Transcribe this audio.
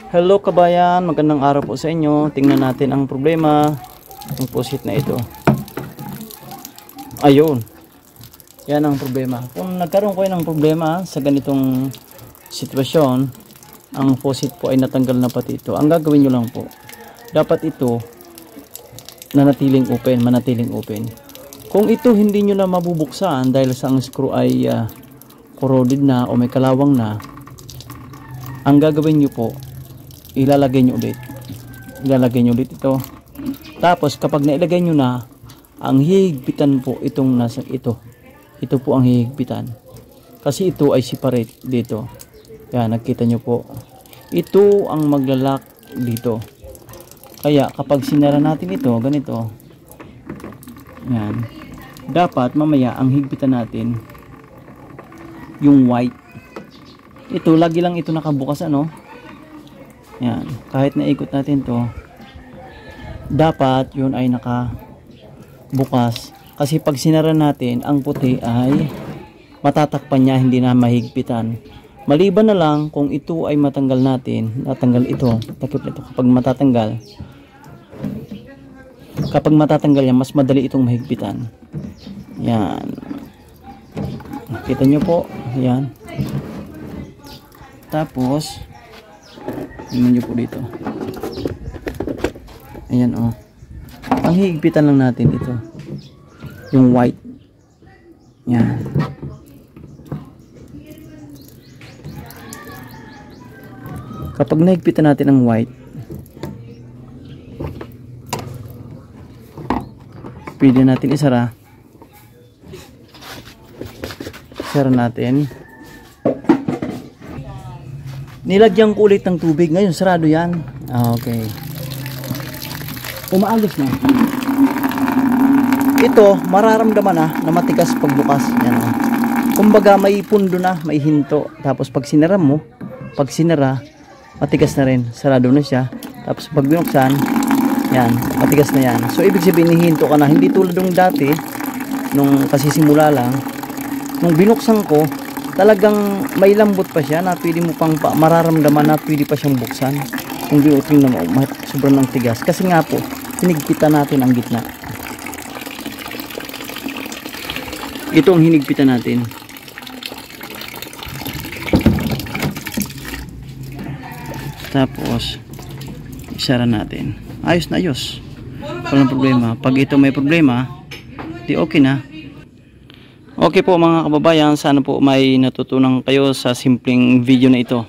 Hello kabayan, magandang araw po sa inyo. Tingnan natin ang problema ng faucet na ito. Ayun. Yan ang problema. Kung nagkaroon kayo ng problema sa ganitong sitwasyon, ang faucet po ay natanggal na pati ito. Ang gagawin nyo lang po, dapat ito manatiling open. Kung ito hindi nyo na mabubuksan dahil sa ang screw ay corroded na o may kalawang na, ang gagawin nyo po, ilalagay nyo ulit ito. Tapos kapag nailagay nyo na, ang hihigpitan po itong nasa ito po ang hihigpitan, kasi ito ay separate dito. Yan, nakita nyo po, ito ang maglalak dito. Kaya kapag sinara natin ito ganito, yan, dapat mamaya ang higpitan natin yung white. Ito lagi lang ito nakabukas, ano. Yan, kahit naikot natin to, dapat yun ay nakabukas, kasi pag sinara natin, ang puti ay matatakpan niya, hindi na mahigpitan. Maliban na lang kung ito ay matanggal natin, natanggal ito, takip ito. Kapag matatanggal yan, mas madali itong mahigpitan. Yan, kita nyo po, yan. Tapos tingnan nyo po dito, ayan o, ang higpitan lang natin ito, yung white. Yan, kapag nahigpitan natin ang white, pwede natin isara natin. Nilagyan ko ulit ng tubig. Ngayon sarado yan. Okay, umaalis na ito. Mararamdaman na matigas pagbukas. Yan, kumbaga may pundo na, may hinto. Tapos pag sinara mo, matigas na rin, sarado na siya. Tapos pag binuksan, yan, matigas na yan. So ibig sabihin, hihinto ka na. Hindi tulad ng dati, nung kasisimula lang, nung binuksan ko, talagang may lambot pa siya na pwede mo pang mararamdaman na pwede pa siyang buksan. Kung binuting na sobrang ng tigas, kasi nga po hinigpitan natin ang gitna. Ito ang hinigpitan natin. Tapos isara natin. Ayos na ayos, walang problema. Pag ito may problema, di okay na. Okay po mga kababayan, sana po may natutunan kayo sa simpleng video na ito.